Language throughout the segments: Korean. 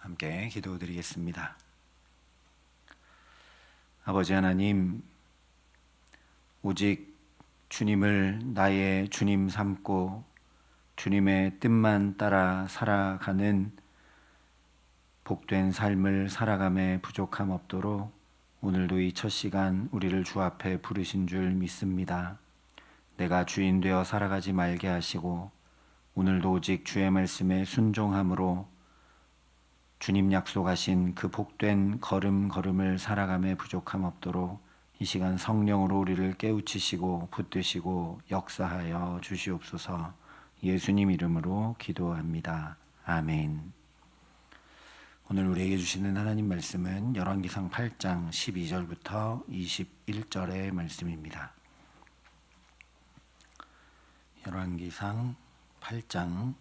함께 기도드리겠습니다. 아버지 하나님, 오직 주님을 나의 주님 삼고 주님의 뜻만 따라 살아가는 복된 삶을 살아감에 부족함 없도록 오늘도 이 첫 시간 우리를 주 앞에 부르신 줄 믿습니다. 내가 주인 되어 살아가지 말게 하시고 오늘도 오직 주의 말씀에 순종함으로 주님 약속하신 그 복된 걸음걸음을 살아감에 부족함 없도록 이 시간 성령으로 우리를 깨우치시고 붙드시고 역사하여 주시옵소서. 예수님 이름으로 기도합니다. 아멘. 오늘 우리에게 주시는 하나님 말씀은 열왕기상 8장 12절부터 21절의 말씀입니다. 열왕기상 8장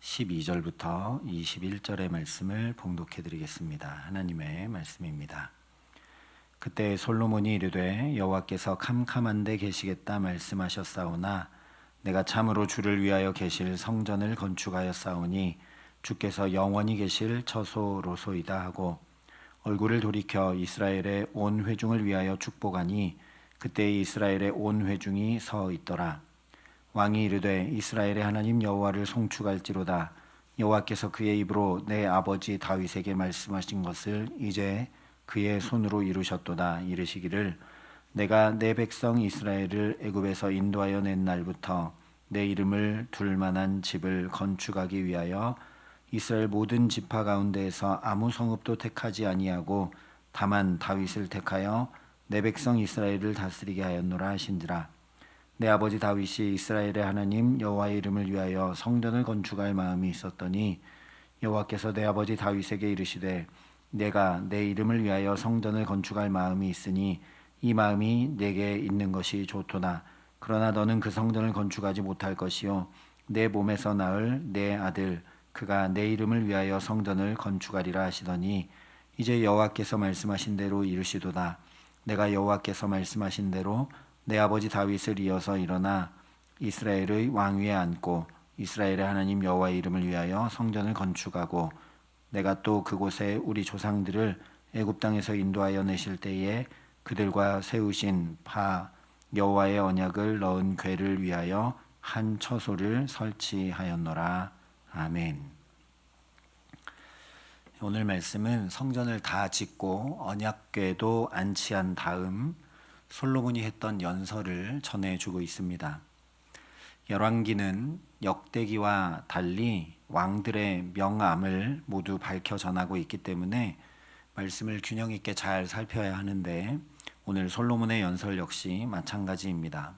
12절부터 21절의 말씀을 봉독해 드리겠습니다. 하나님의 말씀입니다. 그때 솔로몬이 이르되 여호와께서 캄캄한 데 계시겠다 말씀하셨사오나 내가 참으로 주를 위하여 계실 성전을 건축하였사오니 주께서 영원히 계실 처소로소이다 하고 얼굴을 돌이켜 이스라엘의 온 회중을 위하여 축복하니 그때 이스라엘의 온 회중이 서 있더라. 왕이 이르되 이스라엘의 하나님 여호와를 송축할지로다. 여호와께서 그의 입으로 내 아버지 다윗에게 말씀하신 것을 이제 그의 손으로 이루셨도다. 이르시기를 내가 내 백성 이스라엘을 애굽에서 인도하여 낸 날부터 내 이름을 둘 만한 집을 건축하기 위하여 이스라엘 모든 지파 가운데에서 아무 성읍도 택하지 아니하고 다만 다윗을 택하여 내 백성 이스라엘을 다스리게 하였노라 하신지라. 내 아버지 다윗이 이스라엘의 하나님 여호와의 이름을 위하여 성전을 건축할 마음이 있었더니 여호와께서 내 아버지 다윗에게 이르시되 내가 내 이름을 위하여 성전을 건축할 마음이 있으니 이 마음이 내게 있는 것이 좋도다. 그러나 너는 그 성전을 건축하지 못할 것이요 내 몸에서 낳을 내 아들 그가 내 이름을 위하여 성전을 건축하리라 하시더니 이제 여호와께서 말씀하신 대로 이르시도다. 내가 여호와께서 말씀하신 대로 내 아버지 다윗을 이어서 일어나 이스라엘의 왕 위에 앉고 이스라엘의 하나님 여호와의 이름을 위하여 성전을 건축하고 내가 또 그곳에 우리 조상들을 애굽 땅에서 인도하여 내실 때에 그들과 세우신 바 여호와의 언약을 넣은 궤를 위하여 한 처소를 설치하였노라. 아멘. 오늘 말씀은 성전을 다 짓고 언약궤도 안치한 다음 솔로몬이 했던 연설을 전해주고 있습니다. 열왕기는 역대기와 달리 왕들의 명암을 모두 밝혀 전하고 있기 때문에 말씀을 균형 있게 잘 살펴야 하는데 오늘 솔로몬의 연설 역시 마찬가지입니다.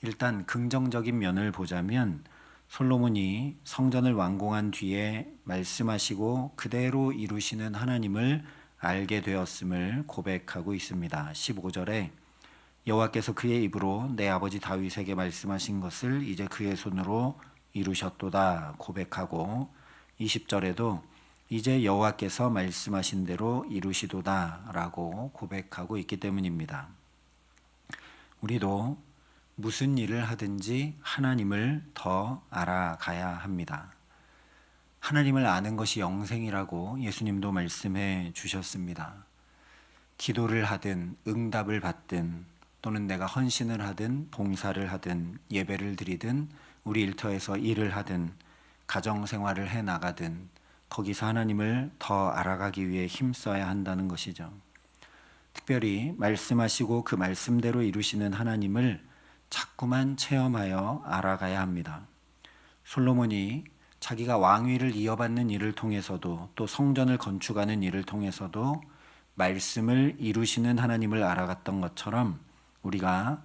일단 긍정적인 면을 보자면 솔로몬이 성전을 완공한 뒤에 말씀하시고 그대로 이루시는 하나님을 알게 되었음을 고백하고 있습니다. 15절에 여호와께서 그의 입으로 내 아버지 다윗에게 말씀하신 것을 이제 그의 손으로 이루셨도다 고백하고 20절에도 이제 여호와께서 말씀하신 대로 이루시도다 라고 고백하고 있기 때문입니다. 우리도 무슨 일을 하든지 하나님을 더 알아가야 합니다. 하나님을 아는 것이 영생이라고 예수님도 말씀해 주셨습니다. 기도를 하든 응답을 받든 또는 내가 헌신을 하든 봉사를 하든 예배를 드리든 우리 일터에서 일을 하든 가정생활을 해나가든 거기서 하나님을 더 알아가기 위해 힘써야 한다는 것이죠. 특별히 말씀하시고 그 말씀대로 이루시는 하나님을 자꾸만 체험하여 알아가야 합니다. 솔로몬이 자기가 왕위를 이어받는 일을 통해서도 또 성전을 건축하는 일을 통해서도 말씀을 이루시는 하나님을 알아갔던 것처럼 우리가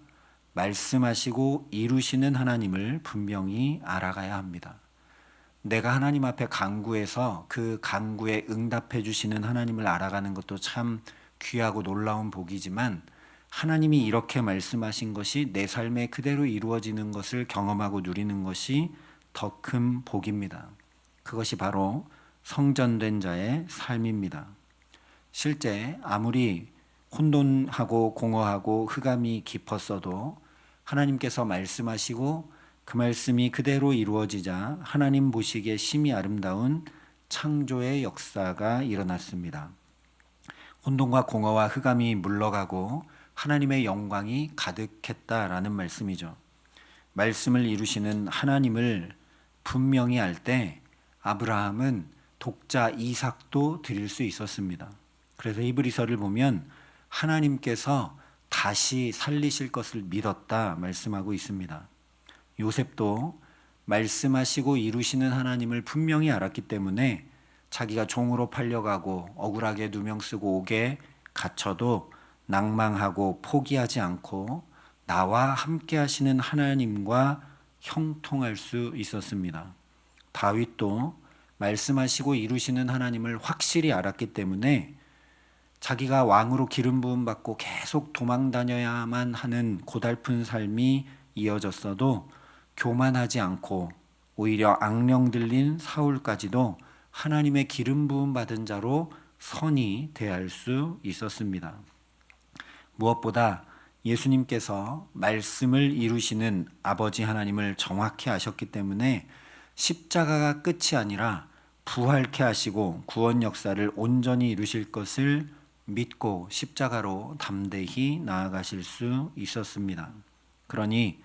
말씀하시고 이루시는 하나님을 분명히 알아가야 합니다. 내가 하나님 앞에 간구해서 그 간구에 응답해 주시는 하나님을 알아가는 것도 참 귀하고 놀라운 복이지만 하나님이 이렇게 말씀하신 것이 내 삶에 그대로 이루어지는 것을 경험하고 누리는 것이 더 큰 복입니다. 그것이 바로 성전된 자의 삶입니다. 실제 아무리 혼돈하고 공허하고 흑암이 깊었어도 하나님께서 말씀하시고 그 말씀이 그대로 이루어지자 하나님 보시기에 심히 아름다운 창조의 역사가 일어났습니다. 혼돈과 공허와 흑암이 물러가고 하나님의 영광이 가득했다라는 말씀이죠. 말씀을 이루시는 하나님을 분명히 알 때 아브라함은 독자 이삭도 드릴 수 있었습니다. 그래서 히브리서를 보면 하나님께서 다시 살리실 것을 믿었다 말씀하고 있습니다. 요셉도 말씀하시고 이루시는 하나님을 분명히 알았기 때문에 자기가 종으로 팔려가고 억울하게 누명 쓰고 옥에 갇혀도 낭망하고 포기하지 않고 나와 함께 하시는 하나님과 형통할 수 있었습니다. 다윗도 말씀하시고 이루시는 하나님을 확실히 알았기 때문에 자기가 왕으로 기름 부음 받고 계속 도망 다녀야만 하는 고달픈 삶이 이어졌어도 교만하지 않고 오히려 악령 들린 사울까지도 하나님의 기름 부음 받은 자로 선히 대할 수 있었습니다. 무엇보다 예수님께서 말씀을 이루시는 아버지 하나님을 정확히 아셨기 때문에 십자가가 끝이 아니라 부활케 하시고 구원 역사를 온전히 이루실 것을 믿고 십자가로 담대히 나아가실 수 있었습니다. 그러니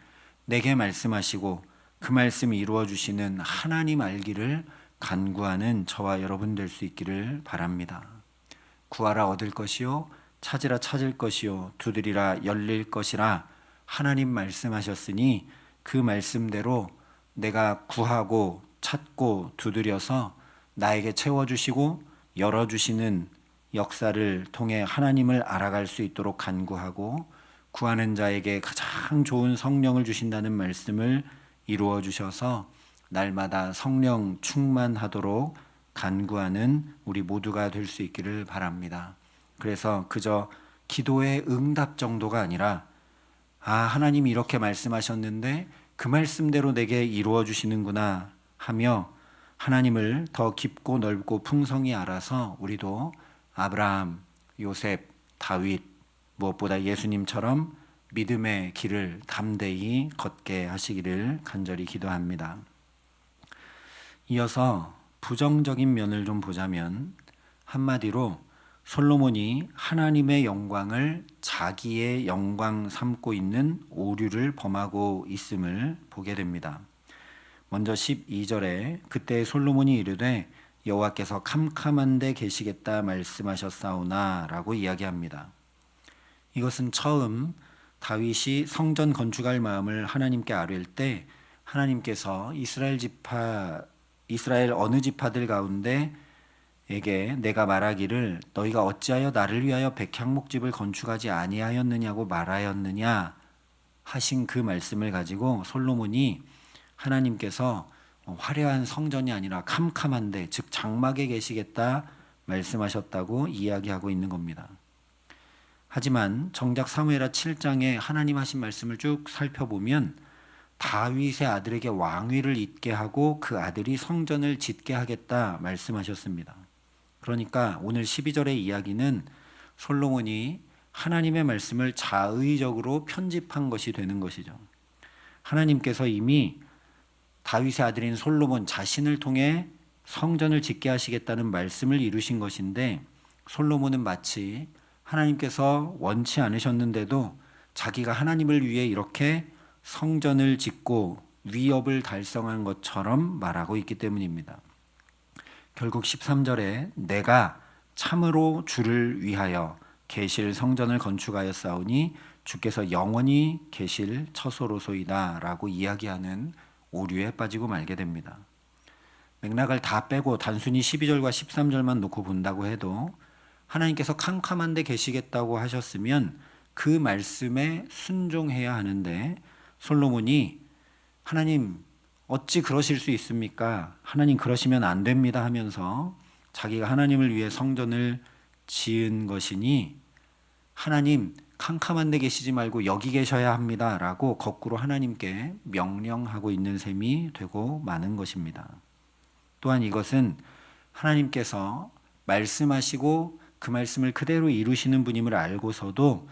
내게 말씀하시고 그 말씀 이루어 주시는 하나님 알기를 간구하는 저와 여러분 될 수 있기를 바랍니다. 구하라 얻을 것이요 찾으라 찾을 것이요 두드리라 열릴 것이라 하나님 말씀하셨으니 그 말씀대로 내가 구하고 찾고 두드려서 나에게 채워주시고 열어주시는 역사를 통해 하나님을 알아갈 수 있도록 간구하고 구하는 자에게 가장 좋은 성령을 주신다는 말씀을 이루어 주셔서 날마다 성령 충만하도록 간구하는 우리 모두가 될 수 있기를 바랍니다. 그래서 그저 기도의 응답 정도가 아니라 하나님이 이렇게 말씀하셨는데 그 말씀대로 내게 이루어 주시는구나 하며 하나님을 더 깊고 넓고 풍성히 알아서 우리도 아브라함, 요셉, 다윗, 무엇보다 예수님처럼 믿음의 길을 담대히 걷게 하시기를 간절히 기도합니다. 이어서 부정적인 면을 좀 보자면 한마디로 솔로몬이 하나님의 영광을 자기의 영광 삼고 있는 오류를 범하고 있음을 보게 됩니다. 먼저 12절에 그때 솔로몬이 이르되 여호와께서 캄캄한 데 계시겠다 말씀하셨사오나 라고 이야기합니다. 이것은 처음 다윗이 성전 건축할 마음을 하나님께 아뢰일 때 하나님께서 이스라엘 어느 지파들 가운데 에게 내가 말하기를 너희가 어찌하여 나를 위하여 백향목집을 건축하지 아니하였느냐고 말하였느냐 하신 그 말씀을 가지고 솔로몬이 하나님께서 화려한 성전이 아니라 캄캄한데 즉 장막에 계시겠다 말씀하셨다고 이야기하고 있는 겁니다. 하지만 정작 사무엘하 7장에 하나님 하신 말씀을 쭉 살펴보면 다윗의 아들에게 왕위를 잇게 하고 그 아들이 성전을 짓게 하겠다 말씀하셨습니다. 그러니까 오늘 12절의 이야기는 솔로몬이 하나님의 말씀을 자의적으로 편집한 것이 되는 것이죠. 하나님께서 이미 다윗의 아들인 솔로몬 자신을 통해 성전을 짓게 하시겠다는 말씀을 이루신 것인데 솔로몬은 마치 하나님께서 원치 않으셨는데도 자기가 하나님을 위해 이렇게 성전을 짓고 위업을 달성한 것처럼 말하고 있기 때문입니다. 결국 13절에 내가 참으로 주를 위하여 계실 성전을 건축하였사오니 주께서 영원히 계실 처소로소이다 라고 이야기하는 오류에 빠지고 말게 됩니다. 맥락을 다 빼고 단순히 12절과 13절만 놓고 본다고 해도 하나님께서 캄캄한 데 계시겠다고 하셨으면 그 말씀에 순종해야 하는데 솔로몬이 하나님 어찌 그러실 수 있습니까? 하나님 그러시면 안 됩니다 하면서 자기가 하나님을 위해 성전을 지은 것이니 하나님 캄캄한 데 계시지 말고 여기 계셔야 합니다 라고 거꾸로 하나님께 명령하고 있는 셈이 되고 마는 것입니다. 또한 이것은 하나님께서 말씀하시고 그 말씀을 그대로 이루시는 분임을 알고서도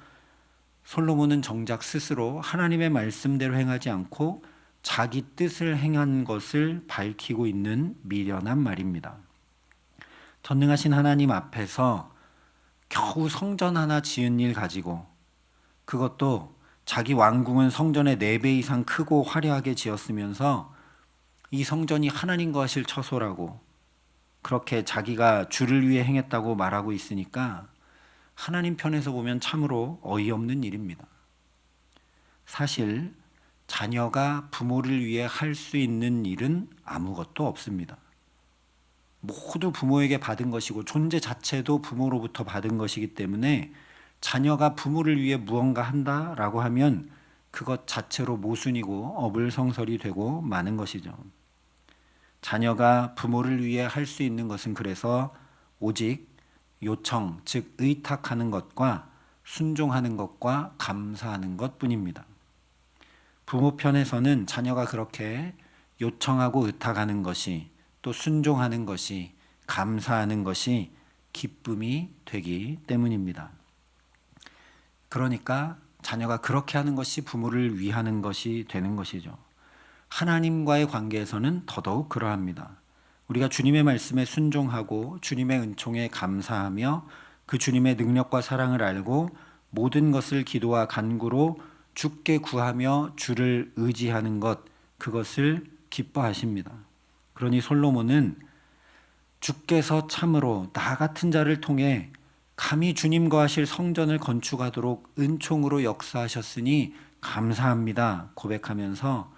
솔로몬은 정작 스스로 하나님의 말씀대로 행하지 않고 자기 뜻을 행한 것을 밝히고 있는 미련한 말입니다. 전능하신 하나님 앞에서 겨우 성전 하나 지은 일 가지고, 그것도 자기 왕궁은 성전의 4배 이상 크고 화려하게 지었으면서 이 성전이 하나님과 하실 처소라고 그렇게 자기가 주를 위해 행했다고 말하고 있으니까 하나님 편에서 보면 참으로 어이없는 일입니다. 사실 자녀가 부모를 위해 할 수 있는 일은 아무것도 없습니다. 모두 부모에게 받은 것이고 존재 자체도 부모로부터 받은 것이기 때문에 자녀가 부모를 위해 무언가 한다라고 하면 그것 자체로 모순이고 어불성설이 되고 마는 것이죠. 자녀가 부모를 위해 할 수 있는 것은 그래서 오직 요청, 즉 의탁하는 것과 순종하는 것과 감사하는 것뿐입니다. 부모 편에서는 자녀가 그렇게 요청하고 의탁하는 것이, 또 순종하는 것이, 감사하는 것이 기쁨이 되기 때문입니다. 그러니까 자녀가 그렇게 하는 것이 부모를 위하는 것이 되는 것이죠. 하나님과의 관계에서는 더더욱 그러합니다. 우리가 주님의 말씀에 순종하고 주님의 은총에 감사하며 그 주님의 능력과 사랑을 알고 모든 것을 기도와 간구로 주께 구하며 주를 의지하는 것, 그것을 기뻐하십니다. 그러니 솔로몬은 주께서 참으로 나 같은 자를 통해 감히 주님과 하실 성전을 건축하도록 은총으로 역사하셨으니 감사합니다 고백하면서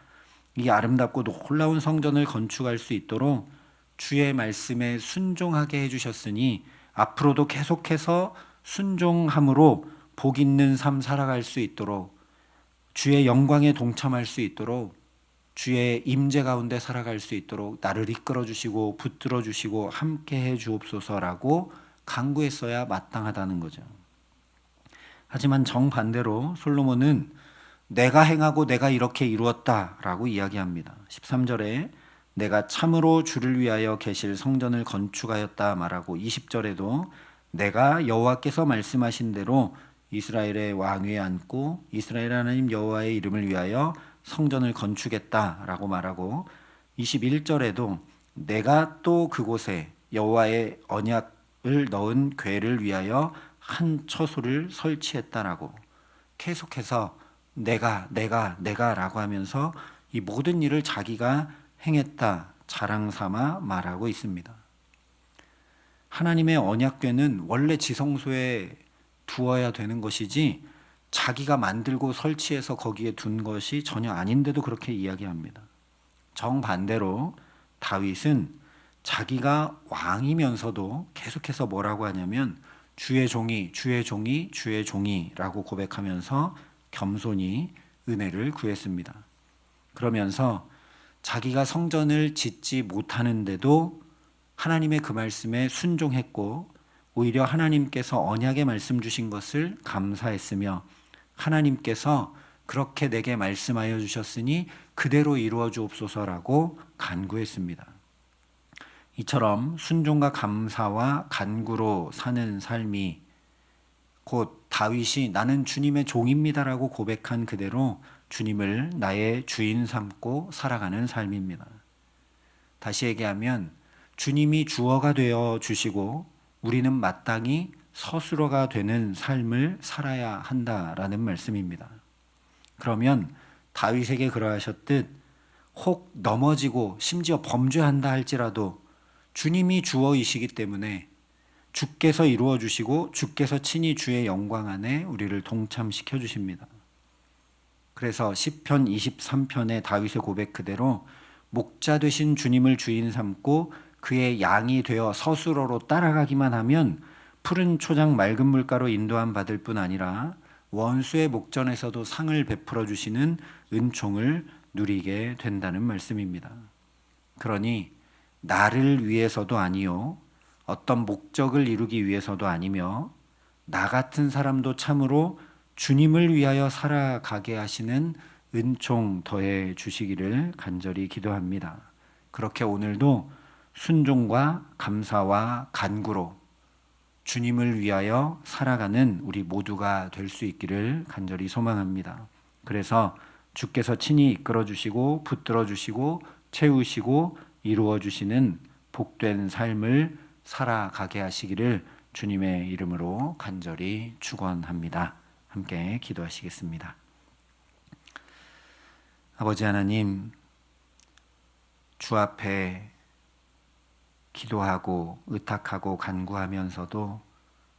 이 아름답고 놀라운 성전을 건축할 수 있도록 주의 말씀에 순종하게 해주셨으니 앞으로도 계속해서 순종함으로 복 있는 삶 살아갈 수 있도록, 주의 영광에 동참할 수 있도록, 주의 임재 가운데 살아갈 수 있도록 나를 이끌어 주시고 붙들어 주시고 함께 해 주옵소서라고 간구했어야 마땅하다는 거죠. 하지만 정반대로 솔로몬은 내가 행하고 내가 이렇게 이루었다라고 이야기합니다. 13절에 내가 참으로 주를 위하여 계실 성전을 건축하였다 말하고, 20절에도 내가 여호와께서 말씀하신 대로 이스라엘의 왕위에 앉고 이스라엘 하나님 여호와의 이름을 위하여 성전을 건축했다라고 말하고, 21절에도 내가 또 그곳에 여호와의 언약을 넣은 궤를 위하여 한 처소를 설치했다라고 계속해서 내가라고 하면서 이 모든 일을 자기가 행했다 자랑 삼아 말하고 있습니다. 하나님의 언약궤는 원래 지성소에 두어야 되는 것이지 자기가 만들고 설치해서 거기에 둔 것이 전혀 아닌데도 그렇게 이야기합니다. 정반대로 다윗은 자기가 왕이면서도 계속해서 뭐라고 하냐면 주의 종이 라고 고백하면서 겸손히 은혜를 구했습니다. 그러면서 자기가 성전을 짓지 못하는데도 하나님의 그 말씀에 순종했고 오히려 하나님께서 언약의 말씀 주신 것을 감사했으며 하나님께서 그렇게 내게 말씀하여 주셨으니 그대로 이루어 주옵소서라고 간구했습니다. 이처럼 순종과 감사와 간구로 사는 삶이 곧 다윗이 나는 주님의 종입니다라고 고백한 그대로 주님을 나의 주인 삼고 살아가는 삶입니다. 다시 얘기하면 주님이 주어가 되어 주시고 우리는 마땅히 서술어가 되는 삶을 살아야 한다라는 말씀입니다. 그러면 다윗에게 그러하셨듯 혹 넘어지고 심지어 범죄한다 할지라도 주님이 주어이시기 때문에 주께서 이루어 주시고 주께서 친히 주의 영광 안에 우리를 동참시켜 주십니다. 그래서 시편 23편의 다윗의 고백 그대로 목자 되신 주님을 주인 삼고 그의 양이 되어 서술어로 따라가기만 하면 푸른 초장 맑은 물가로 인도함 받을 뿐 아니라 원수의 목전에서도 상을 베풀어 주시는 은총을 누리게 된다는 말씀입니다. 그러니 나를 위해서도 아니요 어떤 목적을 이루기 위해서도 아니며 나 같은 사람도 참으로 주님을 위하여 살아가게 하시는 은총 더해 주시기를 간절히 기도합니다. 그렇게 오늘도 순종과 감사와 간구로 주님을 위하여 살아가는 우리 모두가 될 수 있기를 간절히 소망합니다. 그래서 주께서 친히 이끌어 주시고 붙들어 주시고 채우시고 이루어 주시는 복된 삶을 살아가게 하시기를 주님의 이름으로 간절히 축원합니다. 함께 기도하시겠습니다. 아버지 하나님, 주 앞에 기도하고 의탁하고 간구하면서도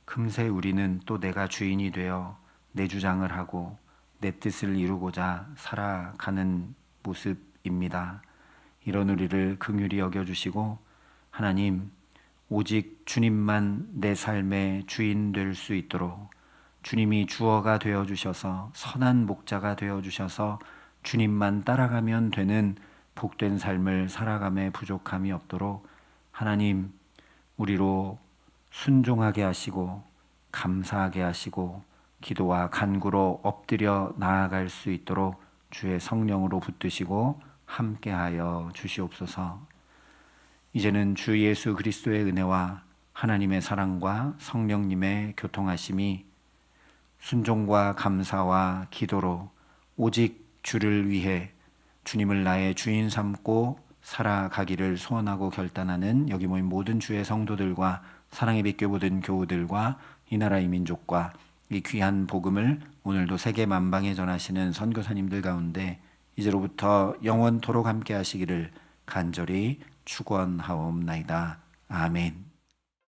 금세 우리는 또 내가 주인이 되어 내 주장을 하고 내 뜻을 이루고자 살아가는 모습입니다. 이런 우리를 긍휼히 여겨주시고 하나님, 오직 주님만 내 삶의 주인 될 수 있도록 주님이 주어가 되어주셔서 선한 목자가 되어주셔서 주님만 따라가면 되는 복된 삶을 살아감에 부족함이 없도록 하나님, 우리로 순종하게 하시고 감사하게 하시고 기도와 간구로 엎드려 나아갈 수 있도록 주의 성령으로 붙드시고 함께하여 주시옵소서. 이제는 주 예수 그리스도의 은혜와 하나님의 사랑과 성령님의 교통하심이 순종과 감사와 기도로 오직 주를 위해 주님을 나의 주인 삼고 살아가기를 소원하고 결단하는 여기 모인 모든 주의 성도들과 사랑의 빛교 모든 교우들과 이 나라의 민족과 이 귀한 복음을 오늘도 세계 만방에 전하시는 선교사님들 가운데 이제로부터 영원토록 함께 하시기를 간절히 축원하옵나이다. 아멘.